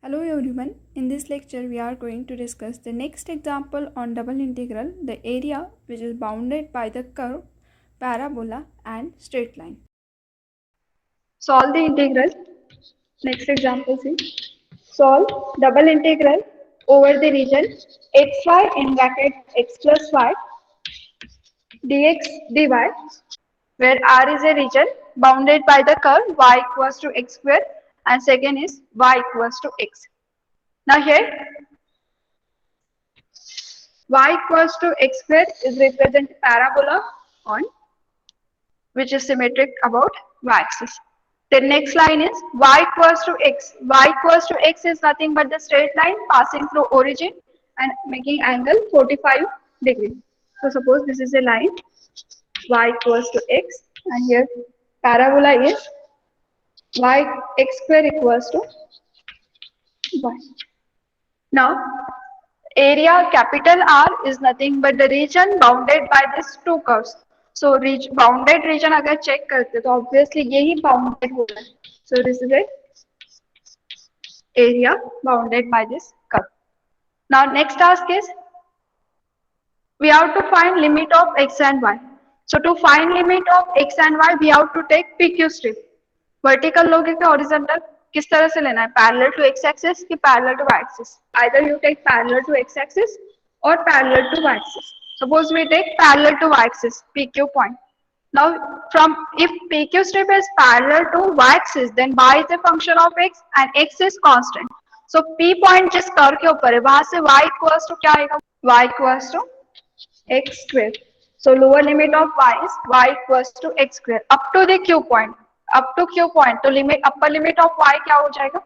Hello everyone, in this lecture we are going to discuss the next example on double integral, the area which is bounded by the curve, parabola and straight line. Solve the integral. Next example, see. Solve double integral over the region xy in bracket x plus y dx dy, where R is a region bounded by the curve y equals to x square and second is y equals to x. Now here y equals to x square is represent parabola on which is symmetric about y-axis. The next line is y equals to x. Y equals to x is nothing but the straight line passing through origin and making angle 45 degree. So suppose this is a line y equals to x and here parabola is y x square equals to y. Now area capital R is nothing but the region bounded by these two curves. So bounded region अगर check करते तो obviously यही bounded होगा. So this is it. Area bounded by this curve. Now next task is we have to find limit of x and y. So to find limit of x and y we have to take PQ strip. Vertical लोगे क्या horizontal किस तरह से लेना है parallel to x axis कि parallel to y axis. Either you take parallel to x axis or parallel to y axis. Suppose we take parallel to y axis PQ point. Now from if PQ strip is parallel to y axis then y is a function of x and x is constant. So P point जिस curve के ऊपर है वहां से y equals to क्या आएगा y equals to x square. So lower limit of y is y equals to x square up to the q point. Up to q point तो limit upper limit of y क्या हो जाएगा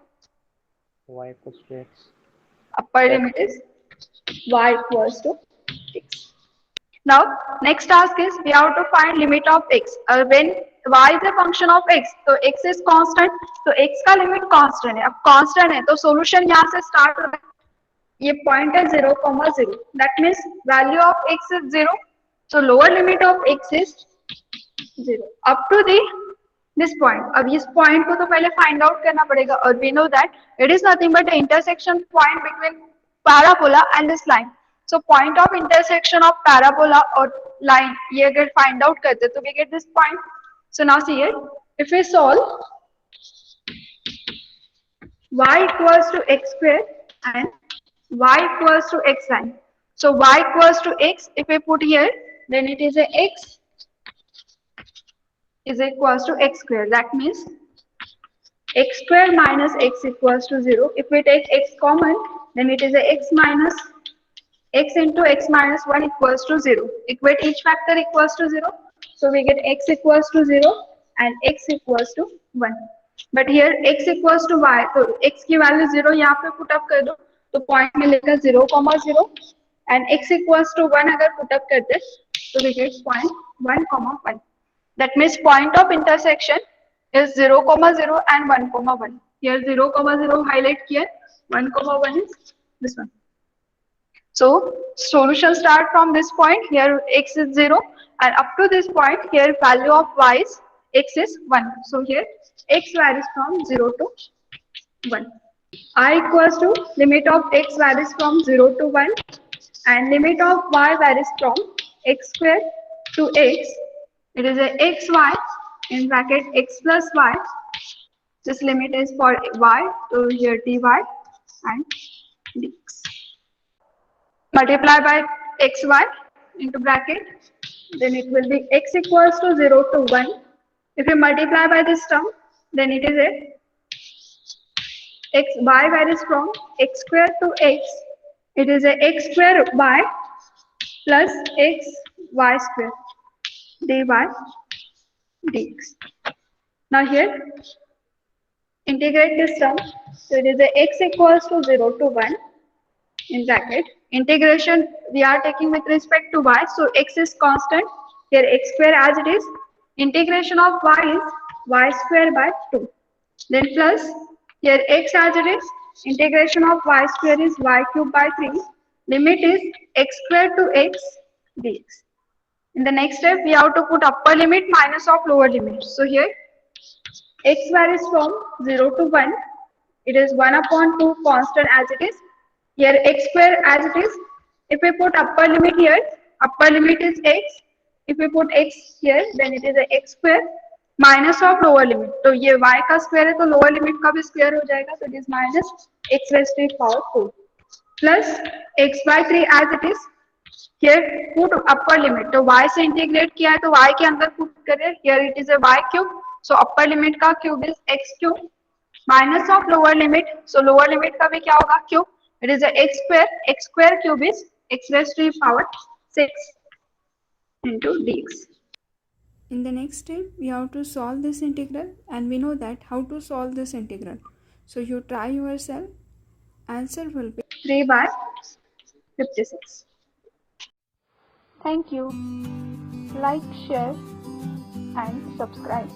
y equals to x. Upper limit is y equals to x. Now next task is we have to find limit of x. When y is a function of x तो x is constant तो x का limit constant है. अब constant है तो solution यहाँ से start हो रहा है. ये point है 0,0. That means value of x is 0. So lower limit of x is 0 up to the this point. अब इस point को तो पहले find out करना पड़ेगा और we know that it is nothing but the intersection point between parabola and this line. So point of intersection of parabola or line ये अगर find out करते तो we get this point. So now see here if we solve y equals to x square and y equals to x line. So y equals to x if we put here then it is a x is equals to x square. That means x square minus x equals to 0. If we take x common then it is a x minus x into x minus 1 equals to 0. Equate each factor equals to 0. So we get x equals to 0 and x equals to 1. But here x equals to y. So x की value 0 यहाँ पे put up कर दो तो point मिलेगा 0,0 and x equals to 1 अगर put up करते तो we get point 1,1. That means point of intersection is 0,0 and 1,1. Here 0,0 highlight किया 1,1 is this one. So solution start from this point. Here x is 0 and up to this point here value of y is x is 1. So here x varies from 0 to 1. I equals to limit of x varies from 0 to 1 and limit of y varies from x square to x. It is a xy in bracket x plus y. This limit is for y, so here dy and dx. Multiply by xy into bracket, then it will be x equals to 0 to 1. If you multiply by this term, then it is a y varies from x square to x. It is a x square y plus x y square dy dx. Now here integrate this term. So it is a x equals to 0 to 1 in bracket. Integration we are taking with respect to y. So x is constant. Here x square as it is. Integration of y is y square by 2. Then plus here x as it is. Integration of y square is y cube by 3. Limit is x square to x dx. In the next step we have to put upper limit minus of lower limit. So here x varies from 0 to 1 It is 1 upon 2 constant as it is. Here x square as it is. If we put upper limit here, upper limit is x. If we put x here, then it is a x square minus of lower limit. तो ये y का square है तो lower limit का भी square हो जाएगा. So it is minus x raised to the power 4 plus x by 3 as it is. Here put upper limit. तो y से integrate किया है तो y के अंदर put करें. Here it is a y cube. So upper limit का cube is x cube minus of lower limit. So lower limit का भी क्या होगा cube. It is a x square. X square cube is x raised to the power 6 into dx. In the next step, we have to solve this integral, and we know that how to solve this integral. So you try yourself. Answer will be 3 by 56. Thank you. Like, share and subscribe.